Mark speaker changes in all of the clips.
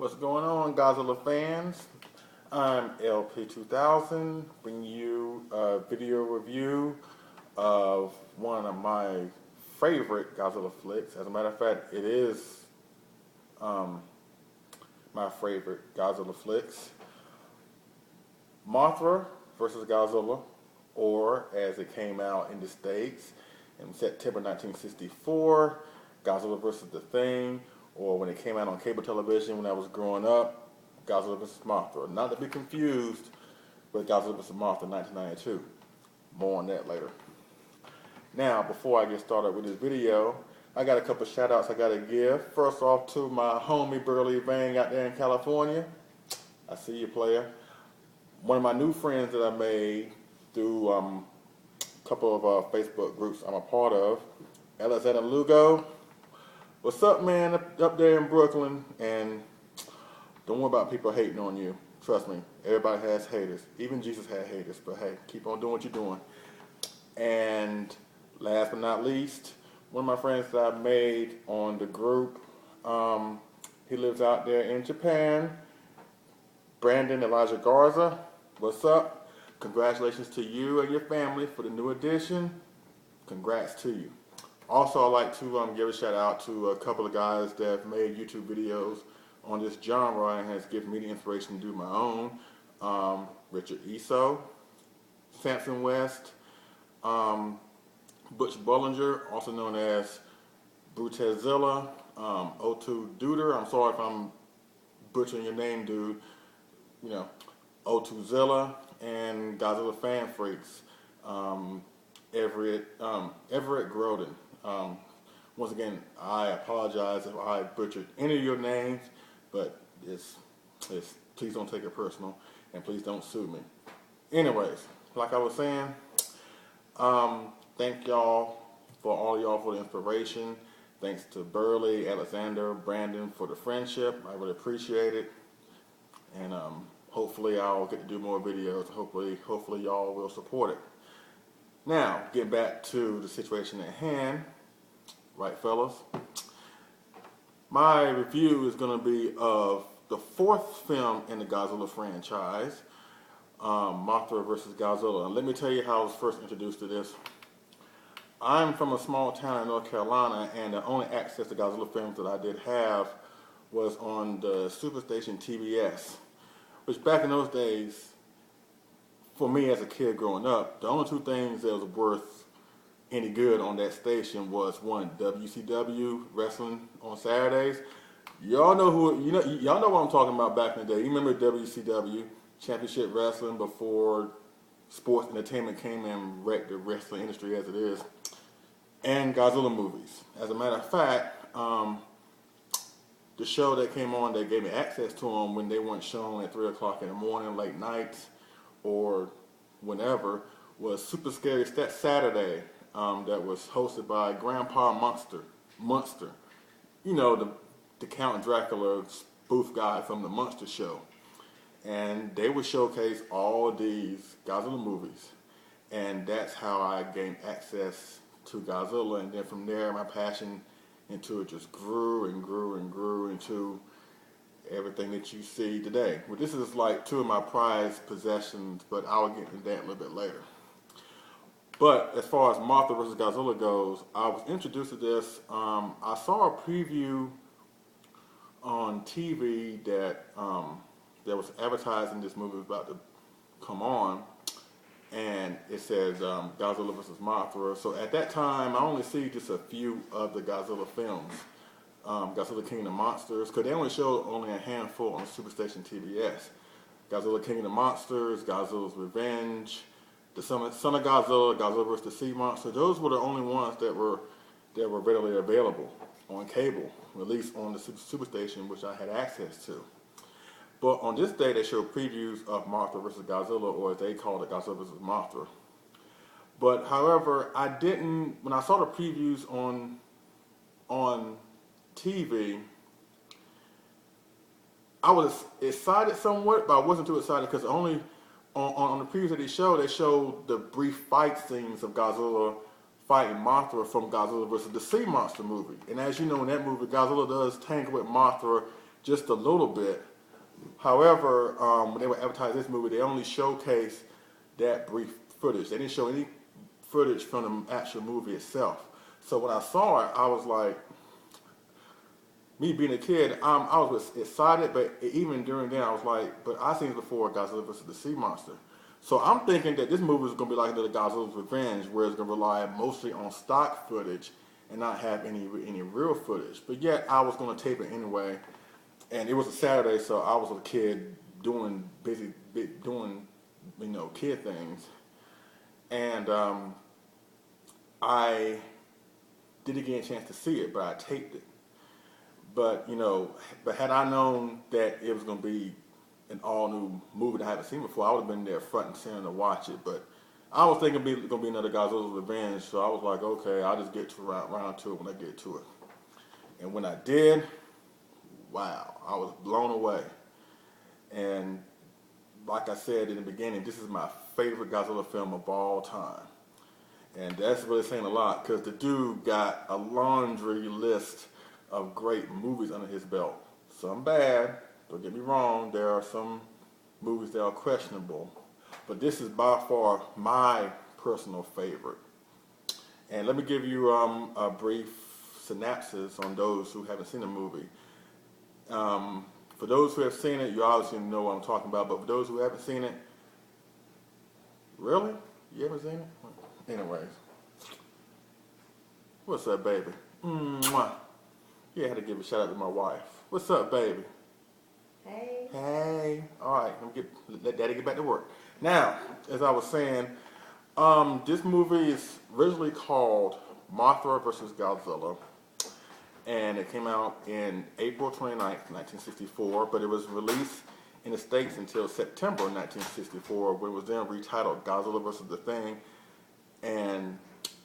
Speaker 1: What's going on, Godzilla fans? I'm LP2000, bringing you a video review of one of my favorite Godzilla flicks. As a matter of fact, it is my favorite Godzilla flicks. Mothra versus Godzilla, or as it came out in the States in September 1964, Godzilla versus the Thing, or when it came out on cable television when I was growing up, Godzilla vs. Mothra. Not to be confused with Godzilla vs. Mothra 1992. More on that later. Now, before I get started with this video, I got a couple shout outs I got to give. First off to my homie Burley Vang out there in California. I see you, player. One of my new friends that I made through a couple of Facebook groups I'm a part of, Alexander Lugo. What's up, man, up there in Brooklyn? And don't worry about people hating on you. Trust me, everybody has haters. Even Jesus had haters, but hey, keep on doing what you're doing. And last but not least, one of my friends that I made on the group, he lives out there in Japan, Brandon Elijah Garza. What's up? Congratulations to you and your family for the new addition. Congrats to you. Also, I'd like to give a shout out to a couple of guys that have made YouTube videos on this genre and has given me the inspiration to do my own. Richard Eso, Samson West, Butch Bullinger, also known as Brutezilla, O2 Duder. I'm sorry if I'm butchering your name, dude. You know, O2Zilla, and Godzilla Fan Freaks, Everett Groden. Once again, I apologize if I butchered any of your names, but please don't take it personal, and please don't sue me. Anyways, like I was saying, thank y'all for all y'all for the inspiration. Thanks to Burley, Alexander, Brandon for the friendship. I really appreciate it, and hopefully I'll get to do more videos. Hopefully y'all will support it. Now, getting back to the situation at hand, right, fellas? My review is going to be of the fourth film in the Godzilla franchise, Mothra vs. Godzilla. And let me tell you how I was first introduced to this. I'm from a small town in North Carolina, and the only access to Godzilla films that I did have was on the Superstation TBS, which back in those days, for me as a kid growing up, the only two things that was worth any good on that station was one, WCW wrestling on Saturdays. Y'all know y'all know what I'm talking about back in the day. You remember WCW, Championship Wrestling, before sports entertainment came and wrecked the wrestling industry as it is, and Godzilla movies. As a matter of fact, the show that came on that gave me access to them when they weren't shown at 3 o'clock in the morning, late nights, or whenever, was Super Scary Saturday, that was hosted by Grandpa Munster. You know, the Count Dracula spoof guy from the Munster Show. And they would showcase all these Godzilla movies. And that's how I gained access to Godzilla. And then from there, my passion into it just grew and grew and grew into everything that you see today. Well, this is like two of my prized possessions, but I'll get into that a little bit later. But as far as Mothra vs. Godzilla goes, I was introduced to this. I saw a preview on TV that was advertising this movie was about to come on, and it says Godzilla vs. Mothra. So at that time, I only see just a few of the Godzilla films. Godzilla King of the Monsters, because they only showed only a handful on Superstation TBS. Godzilla King of the Monsters, Godzilla's Revenge, the Son of Godzilla, Godzilla vs. the Sea Monster. Those were the only ones that were readily available on cable, released on the Superstation, which I had access to. But on this day, they showed previews of Mothra vs. Godzilla, or as they called it, Godzilla vs. Mothra. But however, when I saw the previews on TV, I was excited somewhat, but I wasn't too excited because only on the previews that they showed the brief fight scenes of Godzilla fighting Mothra from Godzilla vs. the Sea Monster movie. And as you know, in that movie, Godzilla does tangle with Mothra just a little bit. However, when they were advertising this movie, they only showcased that brief footage. They didn't show any footage from the actual movie itself. So when I saw it, I was like, me being a kid, I was excited, but even during then, I was like, but I seen it before, Godzilla vs. the Sea Monster. So I'm thinking that this movie is going to be like another Godzilla's Revenge, where it's going to rely mostly on stock footage and not have any real footage. But yet, I was going to tape it anyway, and it was a Saturday, so I was a kid doing kid things, and I didn't get a chance to see it, but I taped it. But but had I known that it was going to be an all-new movie that I haven't seen before, I would have been there front and center to watch it. But I was thinking it was going to be another Godzilla's Revenge, so I was like, okay, I'll just get to round to it when I get to it. And when I did, wow, I was blown away. And like I said in the beginning, this is my favorite Godzilla film of all time. And that's really saying a lot, because the dude got a laundry list of great movies under his belt. Some bad, don't get me wrong, there are some movies that are questionable. But this is by far my personal favorite. And let me give you a brief synopsis on those who haven't seen the movie. For those who have seen it, you obviously know what I'm talking about, but for those who haven't seen it, really? You haven't seen it? Anyways. What's up, baby? Mwah. Yeah, I had to give a shout out to my wife. What's up, baby?
Speaker 2: Hey.
Speaker 1: Hey. All right, let Daddy get back to work. Now, as I was saying, this movie is originally called Mothra vs. Godzilla, and it came out in April 29th, 1964, but it was released in the States until September 1964, when it was then retitled Godzilla vs. the Thing, and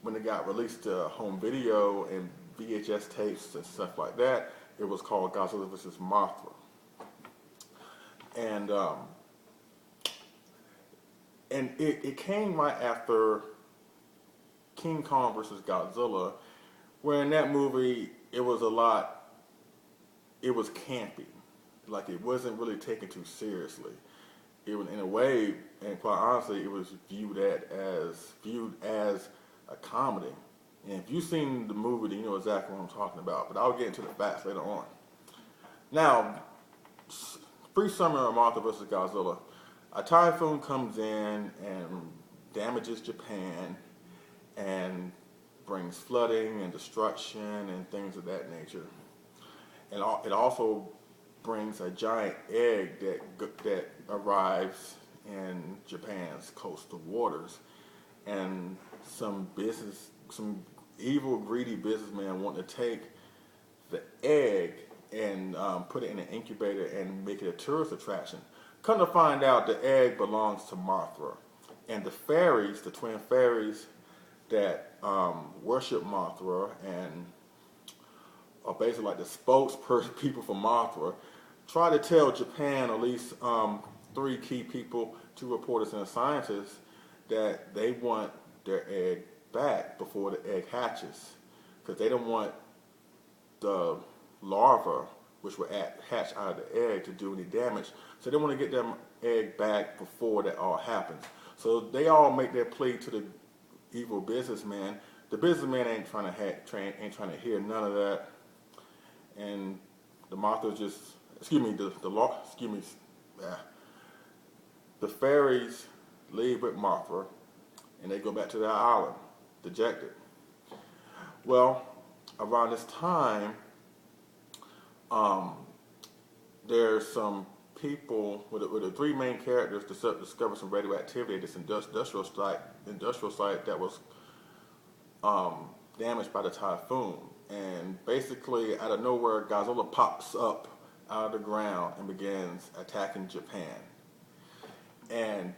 Speaker 1: when it got released to home video and VHS tapes and stuff like that, it was called Godzilla vs. Mothra. And it came right after King Kong vs. Godzilla, where in that movie it was campy. Like, it wasn't really taken too seriously. It was, in a way, and quite honestly, it was viewed as a comedy. And if you've seen the movie, then you know exactly what I'm talking about. But I'll get into the facts later on. Now, brief summary of Mothra vs. Godzilla. A typhoon comes in and damages Japan and brings flooding and destruction and things of that nature. And it also brings a giant egg that arrives in Japan's coastal waters. And some evil, greedy businessman want to take the egg and put it in an incubator and make it a tourist attraction. Come to find out, the egg belongs to Mothra. And the fairies, the twin fairies that worship Mothra and are basically like the spokesperson people for Mothra, try to tell Japan, at least 3 key people, 2 reporters and a scientist, that they want their egg back before the egg hatches, because they don't want the larva, which will hatch out of the egg, to do any damage. So they want to get their egg back before that all happens. So they all make their plea to the evil businessman. The businessman ain't trying to hear none of that, and the Mothra just, the fairies leave with Mothra, and they go back to their island, dejected. Well, around this time, there's some people with the 3 main characters discover some radioactivity at this industrial site that was damaged by the typhoon. And basically, out of nowhere, Godzilla pops up out of the ground and begins attacking Japan. And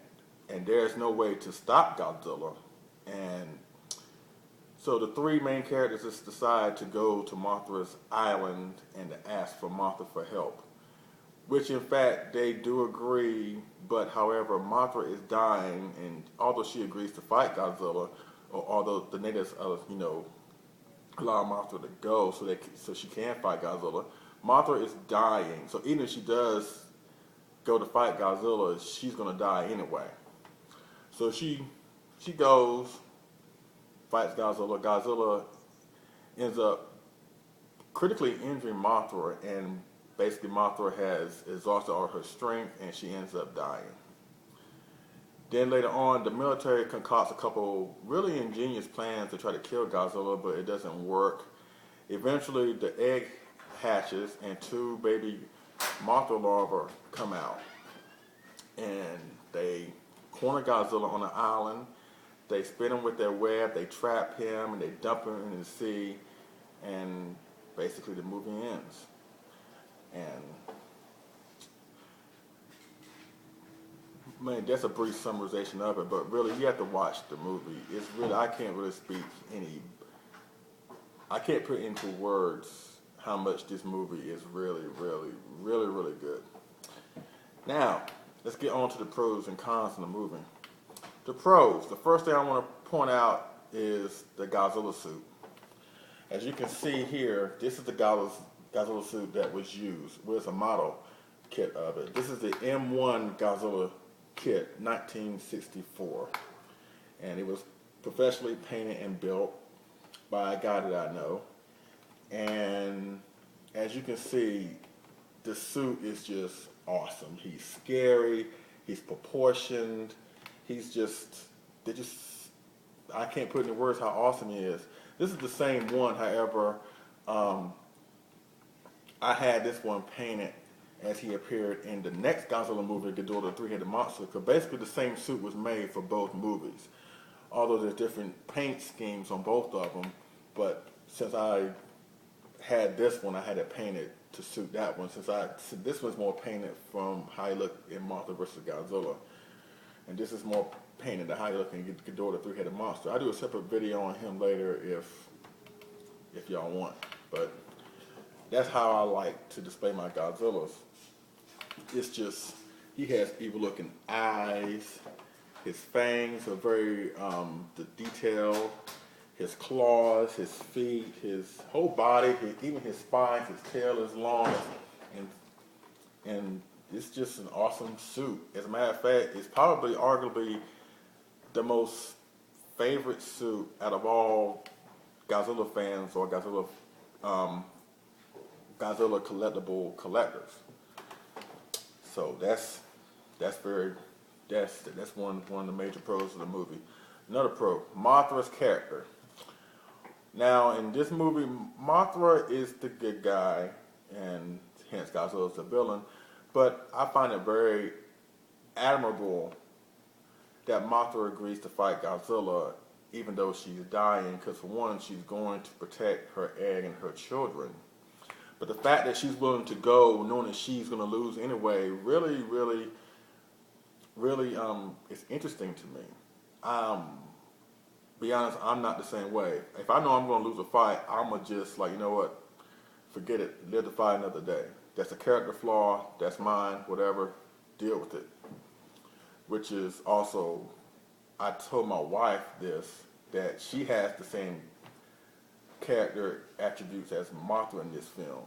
Speaker 1: there's no way to stop Godzilla. And so the 3 main characters just decide to go to Mothra's island and to ask for Mothra for help. Which, in fact, they do agree, but however, Mothra is dying, and although she agrees to fight Godzilla, or although the natives allow Mothra to go so she can fight Godzilla, Mothra is dying, so even if she does go to fight Godzilla, she's gonna die anyway. So she goes, fights Godzilla. Godzilla ends up critically injuring Mothra, and basically Mothra has exhausted all her strength, and she ends up dying. Then later on, the military concocts a couple really ingenious plans to try to kill Godzilla, but it doesn't work. Eventually, the egg hatches, and two baby Mothra larvae come out, and they corner Godzilla on an island. They spin him with their web, they trap him, and they dump him in the sea, and basically the movie ends. And man, that's a brief summarization of it, but really you have to watch the movie. It's really, I can't put into words how much this movie is really, really, really, really good. Now, let's get on to the pros and cons of the movie. The pros, the first thing I want to point out is the Godzilla suit. As you can see here, this is the Godzilla suit that was used. Where's a model kit of it? This is the M1 Godzilla kit, 1964. And it was professionally painted and built by a guy that I know. And as you can see, the suit is just awesome. He's scary, he's proportioned, I can't put into words how awesome he is. This is the same one, however, I had this one painted as he appeared in the next Godzilla movie, Godzilla the Three-Headed Monster, because basically the same suit was made for both movies. Although there's different paint schemes on both of them, but since I had this one, I had it painted to suit that one, since this one's more painted from how he looked in Mothra vs. Godzilla. And this is more painted to how he looked in Godzilla the Three-Headed Monster. I'll do a separate video on him later if y'all want, but that's how I like to display my Godzillas. It's just, he has evil looking eyes, his fangs are very detailed, his claws, his feet, his whole body, even his spine, his tail is long, and it's just an awesome suit. As a matter of fact, it's probably arguably the most favorite suit out of all Godzilla fans or Godzilla collectible collectors. So that's one of the major pros of the movie. Another pro, Mothra's character. Now in this movie, Mothra is the good guy, and hence Godzilla is the villain. But I find it very admirable that Mothra agrees to fight Godzilla even though she's dying, because for one, she's going to protect her egg and her children. But the fact that she's willing to go knowing that she's going to lose anyway really it's interesting to me. Be honest, I'm not the same way. If I know I'm going to lose a fight, I'm going to just, like, you know what, forget it, live to fight another day. That's a character flaw, that's mine, whatever, deal with it. Which is also, I told my wife this, that she has the same character attributes as Mothra in this film.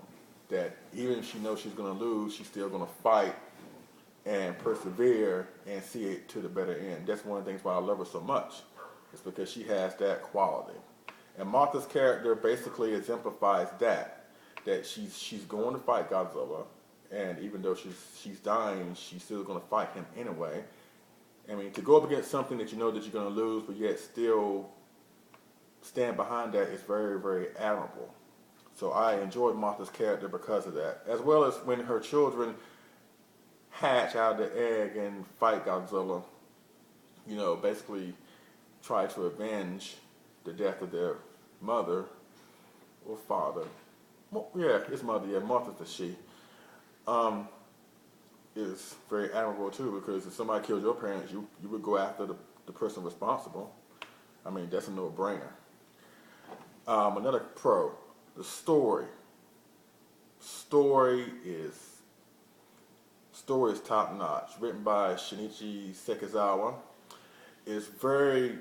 Speaker 1: That even if she knows she's going to lose, she's still going to fight and persevere and see it to the better end. That's one of the things why I love her so much. It's because she has that quality. And Mothra's character basically exemplifies that she's going to fight Godzilla, and even though she's dying, she's still going to fight him anyway. I mean, to go up against something that you know that you're going to lose, but yet still stand behind that is very, very admirable. So I enjoyed Mothra's character because of that, as well as when her children hatch out of the egg and fight Godzilla, you know, basically try to avenge the death of their mother or father. Well, yeah, it's mother, yeah, Mothra's the she. Is very admirable too, because if somebody kills your parents, you would go after the person responsible. I mean, that's a no-brainer. Another pro, the story. Story is top-notch. Written by Shinichi Sekizawa. It's very